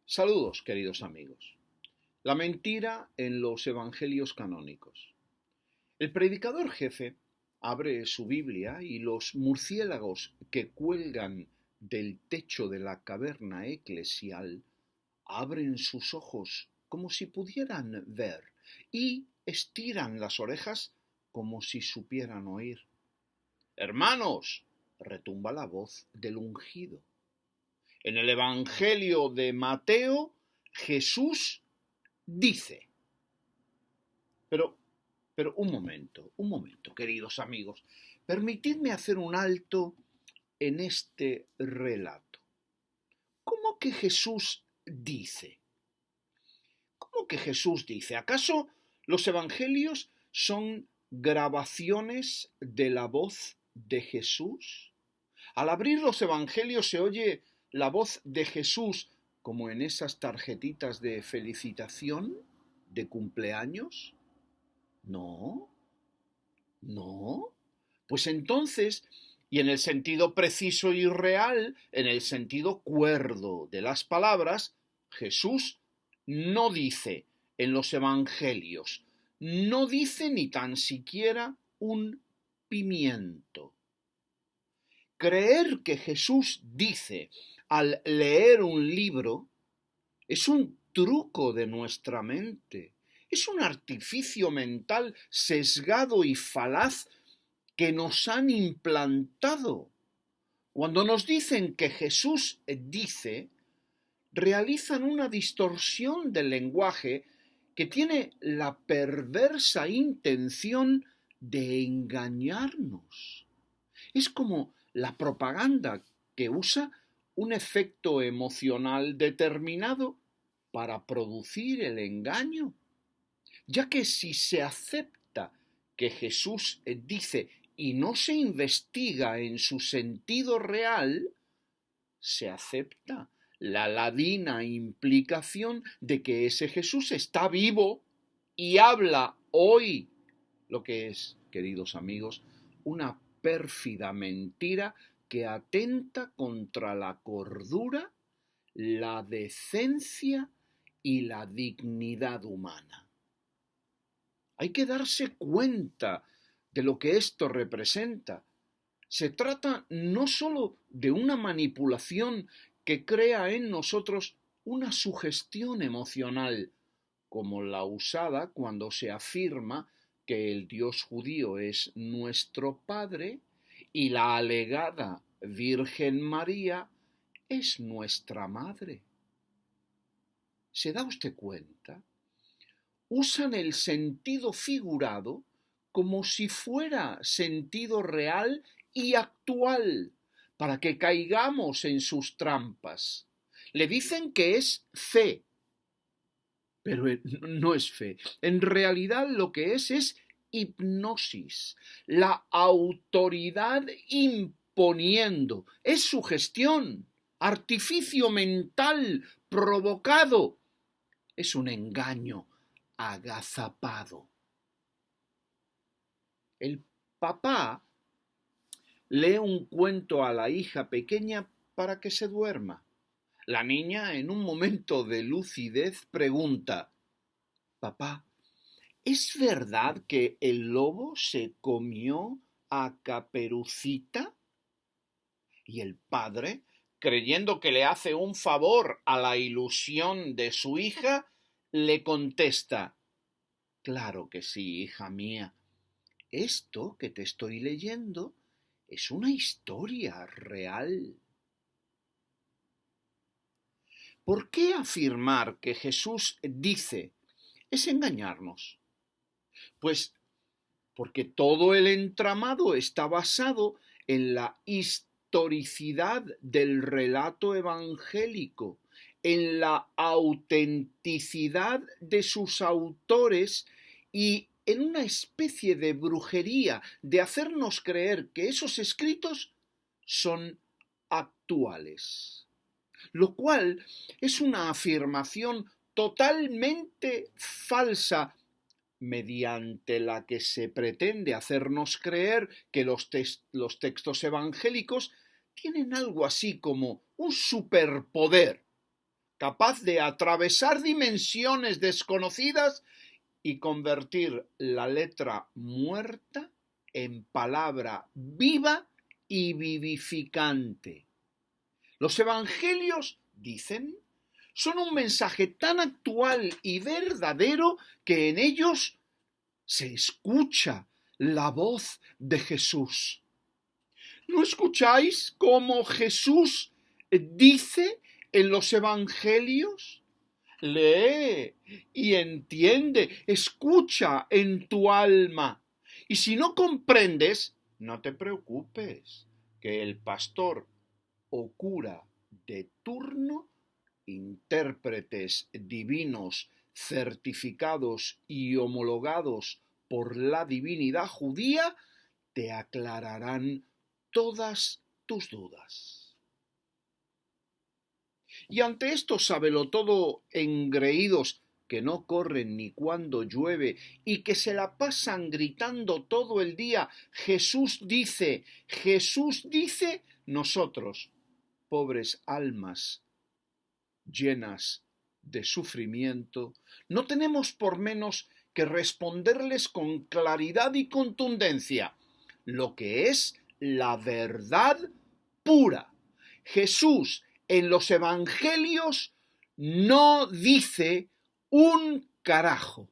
Saludos, queridos amigos. La mentira en los evangelios canónicos. El predicador jefe abre su Biblia y los murciélagos que cuelgan del techo de la caverna eclesial abren sus ojos como si pudieran ver y estiran las orejas como si supieran oír. Hermanos, retumba la voz del ungido. En el Evangelio de Mateo, Jesús dice, pero un momento, queridos amigos, permitidme hacer un alto en este relato. ¿Cómo que Jesús dice? ¿Cómo que Jesús dice? ¿Acaso los evangelios son grabaciones de la voz de Jesús? Al abrir los evangelios se oye la voz de Jesús como en esas tarjetitas de felicitación de cumpleaños. No, no. Pues entonces, y en el sentido preciso y real, en el sentido cuerdo de las palabras, Jesús no dice en los evangelios, no dice ni tan siquiera un pimiento. Creer que Jesús dice al leer un libro es un truco de nuestra mente, es un artificio mental sesgado y falaz que nos han implantado. Cuando nos dicen que Jesús dice, realizan una distorsión del lenguaje que tiene la perversa intención de engañarnos. Es como la propaganda que usa un efecto emocional determinado para producir el engaño, ya que si se acepta que Jesús dice y no se investiga en su sentido real, se acepta la ladina implicación de que ese Jesús está vivo y habla hoy, lo que es, queridos amigos, una pérfida mentira que atenta contra la cordura, la decencia y la dignidad humana. Hay que darse cuenta de lo que esto representa. Se trata no sólo de una manipulación que crea en nosotros una sugestión emocional, como la usada cuando se afirma que el Dios judío es nuestro Padre y la alegada Virgen María es nuestra Madre. ¿Se da usted cuenta? Usan el sentido figurado como si fuera sentido real y actual, para que caigamos en sus trampas. Le dicen que es fe, pero no es fe. En realidad lo que es hipnosis, la autoridad imponiendo, es sugestión, artificio mental provocado, es un engaño agazapado. El papá lee un cuento a la hija pequeña para que se duerma. La niña, en un momento de lucidez, pregunta: «Papá, ¿es verdad que el lobo se comió a Caperucita?» Y el padre, creyendo que le hace un favor a la ilusión de su hija, le contesta: «Claro que sí, hija mía. Esto que te estoy leyendo es una historia real». ¿Por qué afirmar que Jesús dice es engañarnos? Pues porque todo el entramado está basado en la historicidad del relato evangélico, en la autenticidad de sus autores y en una especie de brujería de hacernos creer que esos escritos son actuales, lo cual es una afirmación totalmente falsa, mediante la que se pretende hacernos creer que los textos evangélicos tienen algo así como un superpoder, capaz de atravesar dimensiones desconocidas y convertir la letra muerta en palabra viva y vivificante. Los evangelios, dicen, son un mensaje tan actual y verdadero que en ellos se escucha la voz de Jesús. ¿No escucháis cómo Jesús dice en los evangelios? Lee y entiende, escucha en tu alma. Y si no comprendes, no te preocupes, que el pastor o cura de turno, intérpretes divinos certificados y homologados por la divinidad judía, te aclararán todas tus dudas. Y ante estos sabelotodo engreídos que no corren ni cuando llueve y que se la pasan gritando todo el día, Jesús dice, nosotros, pobres almas llenas de sufrimiento, no tenemos por menos que responderles con claridad y contundencia lo que es la verdad pura. Jesús en los evangelios no dice un carajo.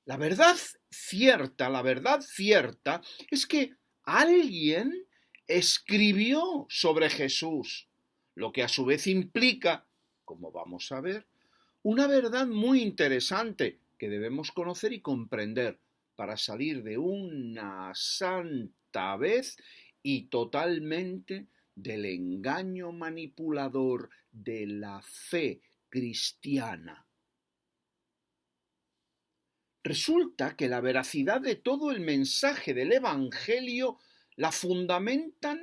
La verdad cierta es que alguien escribió sobre Jesús, lo que a su vez implica, como vamos a ver, una verdad muy interesante que debemos conocer y comprender para salir de una santa vez y totalmente del engaño manipulador de la fe cristiana. Resulta que la veracidad de todo el mensaje del Evangelio la fundamentan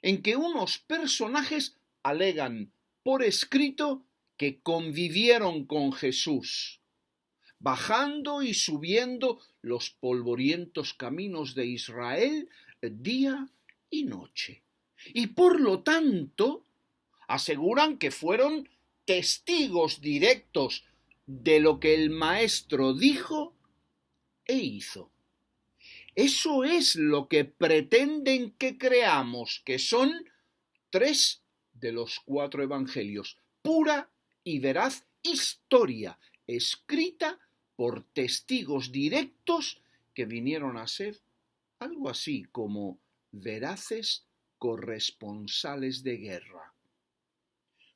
en que unos personajes alegan por escrito que convivieron con Jesús, bajando y subiendo los polvorientos caminos de Israel día y noche. Y por lo tanto, aseguran que fueron testigos directos de lo que el Maestro dijo e hizo. Eso es lo que pretenden que creamos, que son 3 de los 4 evangelios, pura y veraz historia, escrita por testigos directos que vinieron a ser algo así como veraces corresponsales de guerra.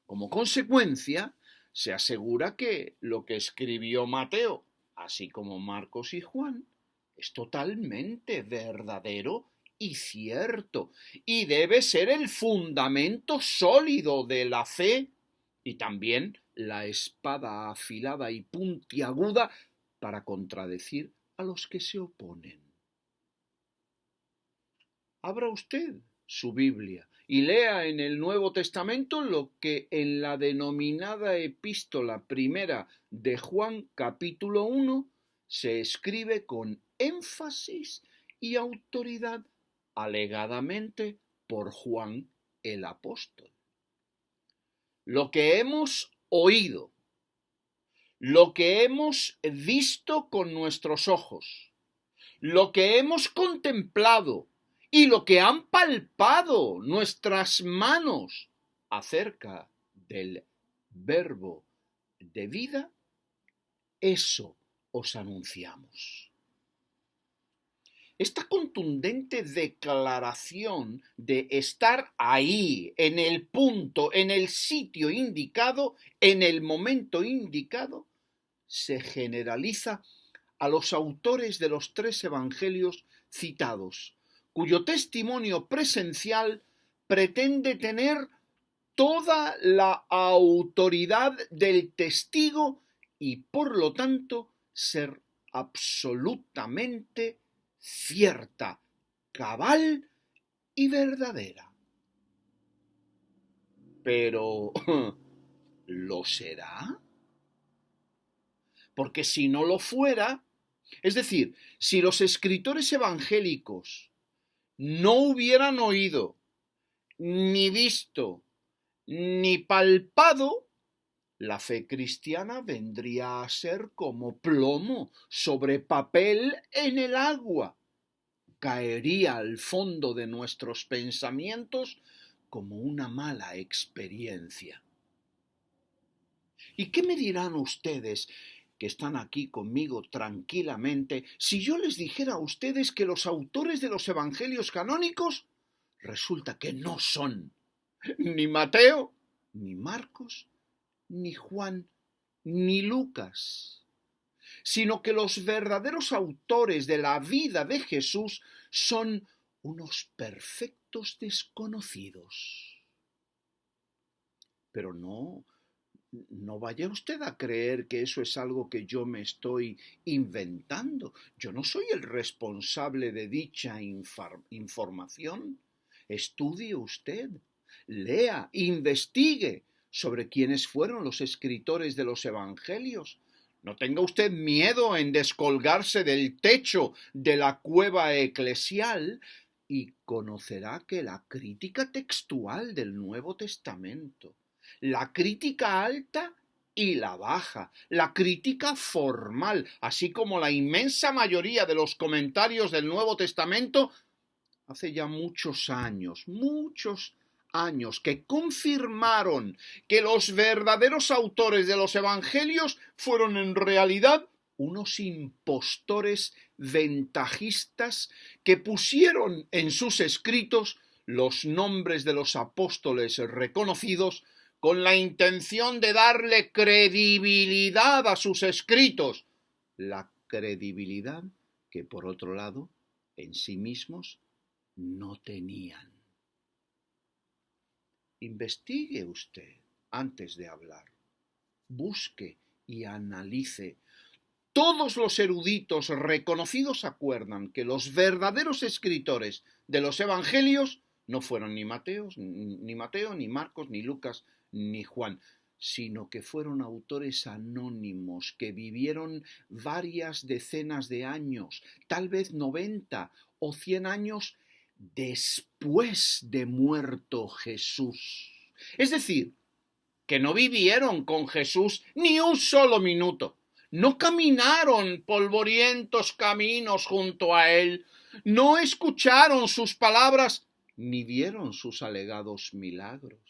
Como consecuencia, se asegura que lo que escribió Mateo, así como Marcos y Juan, es totalmente verdadero y cierto, y debe ser el fundamento sólido de la fe y también la espada afilada y puntiaguda para contradecir a los que se oponen. Abra usted su Biblia y lea en el Nuevo Testamento lo que en la denominada epístola primera de Juan capítulo 1 se escribe con énfasis y autoridad alegadamente por Juan el apóstol. Lo que hemos oído, lo que hemos visto con nuestros ojos, lo que hemos contemplado y lo que han palpado nuestras manos acerca del verbo de vida, eso os anunciamos. Esta contundente declaración de estar ahí, en el punto, en el sitio indicado, en el momento indicado, se generaliza a los autores de los 3 evangelios citados, cuyo testimonio presencial pretende tener toda la autoridad del testigo y por lo tanto ser absolutamente cierta, cabal y verdadera. Pero, ¿lo será? Porque si no lo fuera, es decir, si los escritores evangélicos no hubieran oído, ni visto, ni palpado, la fe cristiana vendría a ser como plomo sobre papel en el agua. Caería al fondo de nuestros pensamientos como una mala experiencia. ¿Y qué me dirán ustedes que están aquí conmigo tranquilamente si yo les dijera a ustedes que los autores de los evangelios canónicos resulta que no son ni Mateo, ni Marcos, ni Juan, ni Lucas, sino que los verdaderos autores de la vida de Jesús son unos perfectos desconocidos? Pero no vaya usted a creer que eso es algo que yo me estoy inventando. Yo no soy el responsable de dicha información. Estudie usted, lea, investigue sobre quiénes fueron los escritores de los evangelios. No tenga usted miedo en descolgarse del techo de la cueva eclesial y conocerá que la crítica textual del Nuevo Testamento, la crítica alta y la baja, la crítica formal, así como la inmensa mayoría de los comentarios del Nuevo Testamento, hace ya muchos años, que confirmaron que los verdaderos autores de los evangelios fueron en realidad unos impostores ventajistas que pusieron en sus escritos los nombres de los apóstoles reconocidos con la intención de darle credibilidad a sus escritos, la credibilidad que, por otro lado, en sí mismos no tenían. Investigue usted antes de hablar, busque y analice. Todos los eruditos reconocidos acuerdan que los verdaderos escritores de los evangelios no fueron ni Mateo, ni Marcos, ni Lucas, ni Juan, sino que fueron autores anónimos que vivieron varias decenas de años, tal vez 90 o 100 años después de muerto Jesús. Es decir, que no vivieron con Jesús ni un solo minuto. No caminaron polvorientos caminos junto a él, no escucharon sus palabras, ni vieron sus alegados milagros.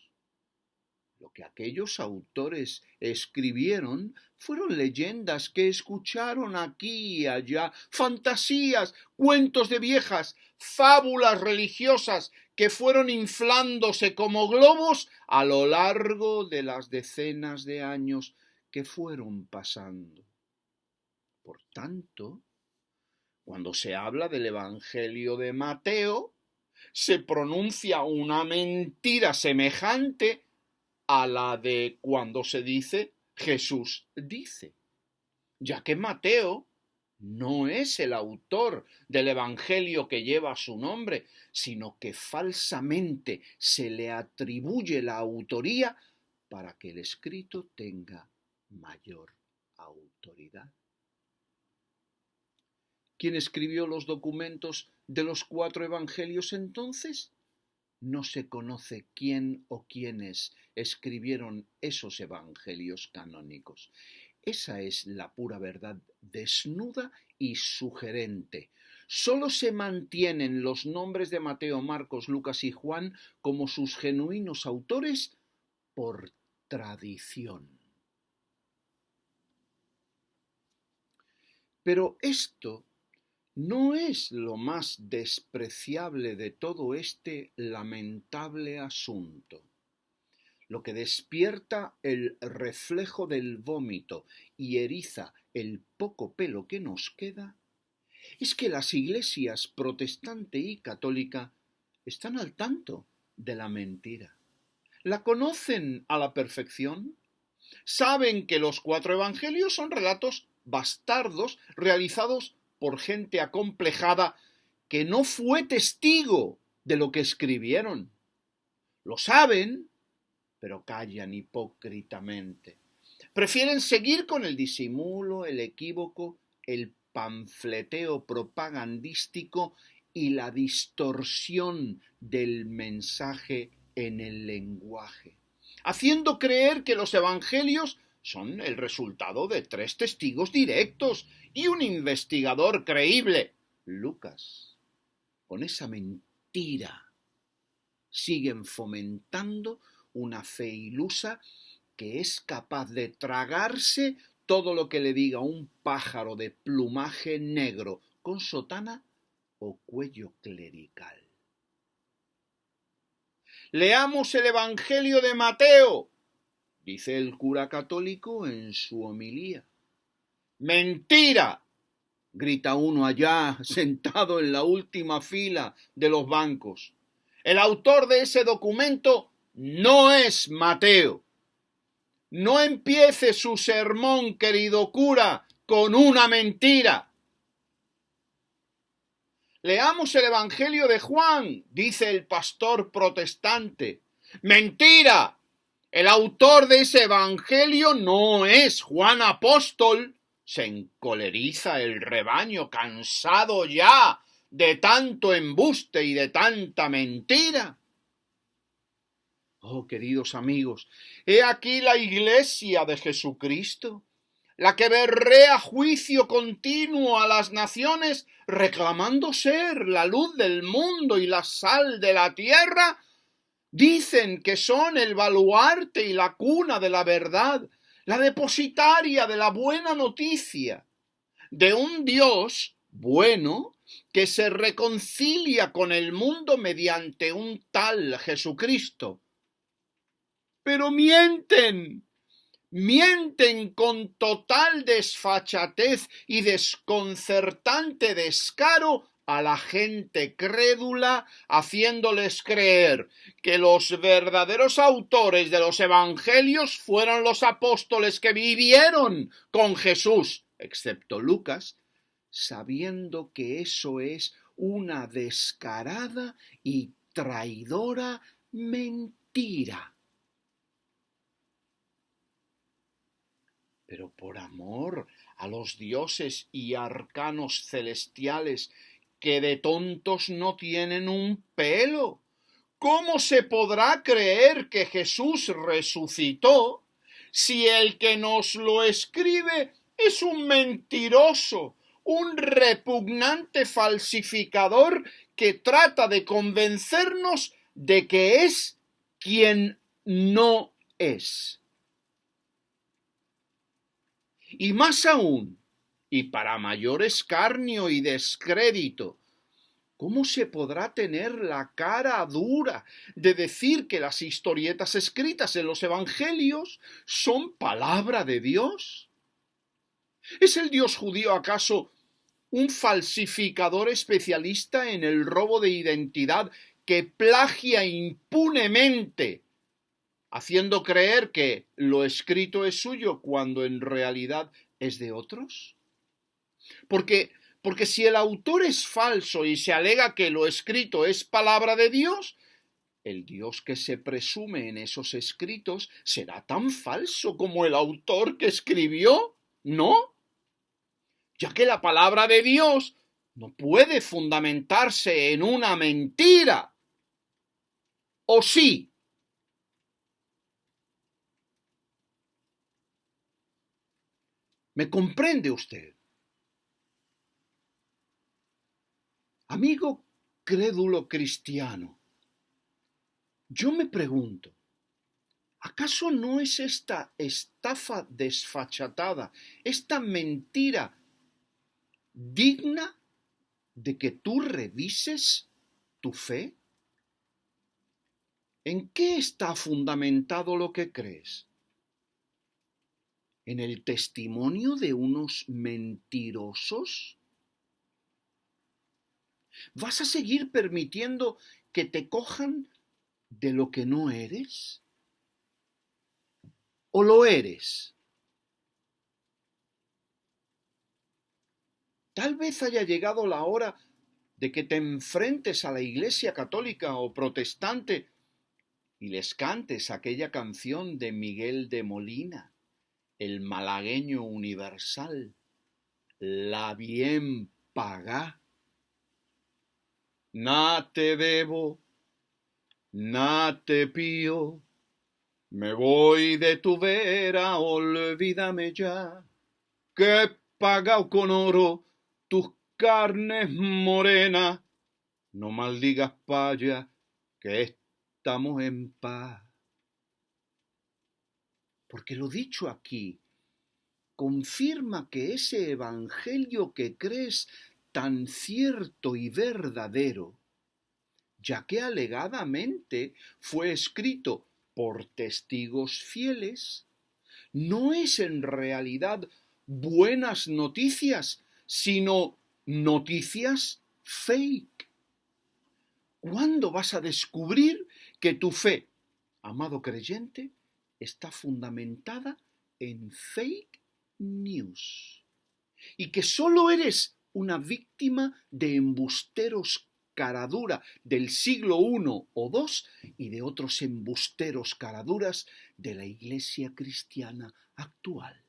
Lo que aquellos autores escribieron fueron leyendas que escucharon aquí y allá, fantasías, cuentos de viejas, fábulas religiosas que fueron inflándose como globos a lo largo de las decenas de años que fueron pasando. Por tanto, cuando se habla del Evangelio de Mateo, se pronuncia una mentira semejante a la de cuando se dice Jesús dice, ya que Mateo no es el autor del Evangelio que lleva su nombre, sino que falsamente se le atribuye la autoría para que el escrito tenga mayor autoridad. ¿Quién escribió los documentos de los 4 evangelios entonces? No se conoce quién o quiénes escribieron esos evangelios canónicos. Esa es la pura verdad desnuda y sugerente. Solo se mantienen los nombres de Mateo, Marcos, Lucas y Juan como sus genuinos autores por tradición. Pero esto no es lo más despreciable de todo este lamentable asunto. Lo que despierta el reflejo del vómito y eriza el poco pelo que nos queda es que las iglesias protestante y católica están al tanto de la mentira. La conocen a la perfección. Saben que los 4 evangelios son relatos bastardos realizados por gente acomplejada que no fue testigo de lo que escribieron. Lo saben, pero callan hipócritamente. Prefieren seguir con el disimulo, el equívoco, el panfleteo propagandístico y la distorsión del mensaje en el lenguaje. haciendo creer que los evangelios son el resultado de 3 testigos directos y un investigador creíble, Lucas. Con esa mentira siguen fomentando una fe ilusa que es capaz de tragarse todo lo que le diga un pájaro de plumaje negro con sotana o cuello clerical. Leamos el Evangelio de Mateo, dice el cura católico en su homilía. ¡Mentira!, grita uno allá, sentado en la última fila de los bancos. El autor de ese documento no es Mateo. No empiece su sermón, querido cura, con una mentira. Leamos el Evangelio de Juan, dice el pastor protestante. ¡Mentira! El autor de ese Evangelio no es Juan Apóstol. Se encoleriza el rebaño, cansado ya de tanto embuste y de tanta mentira. Oh, queridos amigos, he aquí la Iglesia de Jesucristo, la que berrea juicio continuo a las naciones, reclamando ser la luz del mundo y la sal de la tierra. Dicen que son el baluarte y la cuna de la verdad, la depositaria de la buena noticia, de un Dios bueno que se reconcilia con el mundo mediante un tal Jesucristo. Pero mienten con total desfachatez y desconcertante descaro a la gente crédula, haciéndoles creer que los verdaderos autores de los evangelios fueron los apóstoles que vivieron con Jesús, excepto Lucas, sabiendo que eso es una descarada y traidora mentira. Pero por amor a los dioses y arcanos celestiales, que de tontos no tienen un pelo, ¿cómo se podrá creer que Jesús resucitó si el que nos lo escribe es un mentiroso, un repugnante falsificador que trata de convencernos de que es quien no es? Y más aún, y para mayor escarnio y descrédito, ¿cómo se podrá tener la cara dura de decir que las historietas escritas en los evangelios son palabra de Dios? ¿Es el Dios judío acaso un falsificador especialista en el robo de identidad que plagia impunemente, haciendo creer que lo escrito es suyo cuando en realidad es de otros? Porque si el autor es falso y se alega que lo escrito es palabra de Dios, el Dios que se presume en esos escritos será tan falso como el autor que escribió, ¿no? Ya que la palabra de Dios no puede fundamentarse en una mentira. ¿O sí? ¿Me comprende usted? Amigo crédulo cristiano, yo me pregunto, ¿acaso no es esta estafa desfachatada, esta mentira digna de que tú revises tu fe? ¿En qué está fundamentado lo que crees? ¿En el testimonio de unos mentirosos? ¿Vas a seguir permitiendo que te cojan de lo que no eres? ¿O lo eres? Tal vez haya llegado la hora de que te enfrentes a la Iglesia católica o protestante y les cantes aquella canción de Miguel de Molina, el malagueño universal, la bien pagá. Na te debo, na te pío, Me voy de tu vera, olvídame ya, que he pagado con oro tus carnes morenas. No maldigas, paya, que estamos en paz. Porque lo dicho aquí confirma que ese evangelio que crees tan cierto y verdadero, ya que alegadamente fue escrito por testigos fieles, no es en realidad buenas noticias, sino noticias fake. ¿Cuándo vas a descubrir que tu fe, amado creyente, está fundamentada en fake news y que solo eres una víctima de embusteros caradura del siglo I o II y de otros embusteros caraduras de la Iglesia cristiana actual?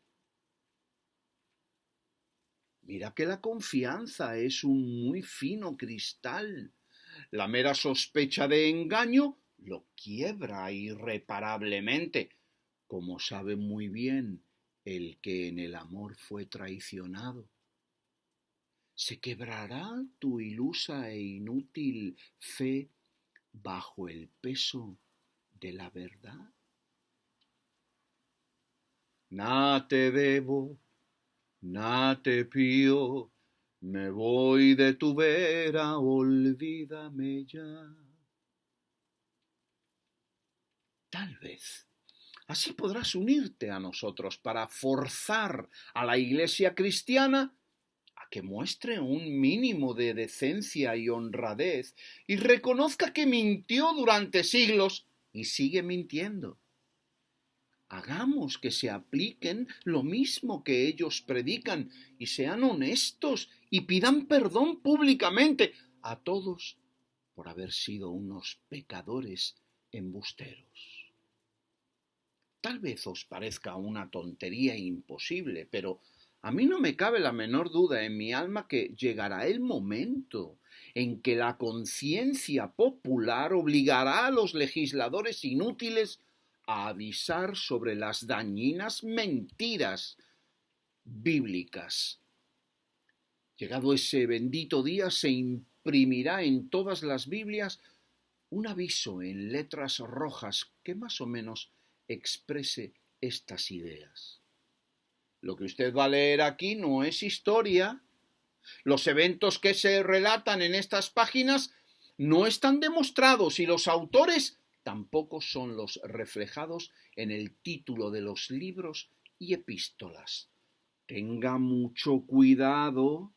Mira que la confianza es un muy fino cristal. La mera sospecha de engaño lo quiebra irreparablemente, como sabe muy bien el que en el amor fue traicionado. ¿Se quebrará tu ilusa e inútil fe bajo el peso de la verdad? Nada te debo, nada te pido, me voy de tu vera, olvídame ya. Tal vez así podrás unirte a nosotros para forzar a la Iglesia cristiana a que muestre un mínimo de decencia y honradez y reconozca que mintió durante siglos y sigue mintiendo. Hagamos que se apliquen lo mismo que ellos predican y sean honestos y pidan perdón públicamente a todos por haber sido unos pecadores embusteros. Tal vez os parezca una tontería imposible, pero a mí no me cabe la menor duda en mi alma que llegará el momento en que la conciencia popular obligará a los legisladores inútiles a avisar sobre las dañinas mentiras bíblicas. Llegado ese bendito día, se imprimirá en todas las Biblias un aviso en letras rojas que más o menos exprese estas ideas. Lo que usted va a leer aquí no es historia. Los eventos que se relatan en estas páginas no están demostrados y los autores tampoco son los reflejados en el título de los libros y epístolas. Tenga mucho cuidado,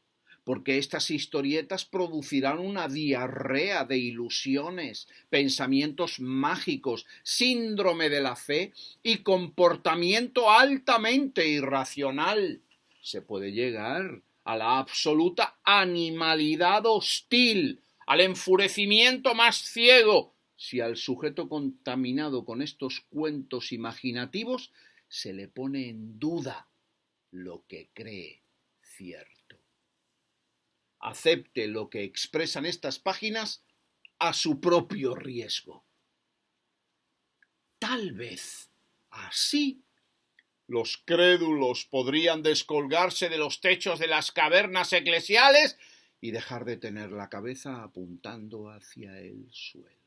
porque estas historietas producirán una diarrea de ilusiones, pensamientos mágicos, síndrome de la fe y comportamiento altamente irracional. Se puede llegar a la absoluta animalidad hostil, al enfurecimiento más ciego, si al sujeto contaminado con estos cuentos imaginativos se le pone en duda lo que cree cierto. Acepte lo que expresan estas páginas a su propio riesgo. Tal vez así los crédulos podrían descolgarse de los techos de las cavernas eclesiales y dejar de tener la cabeza apuntando hacia el suelo.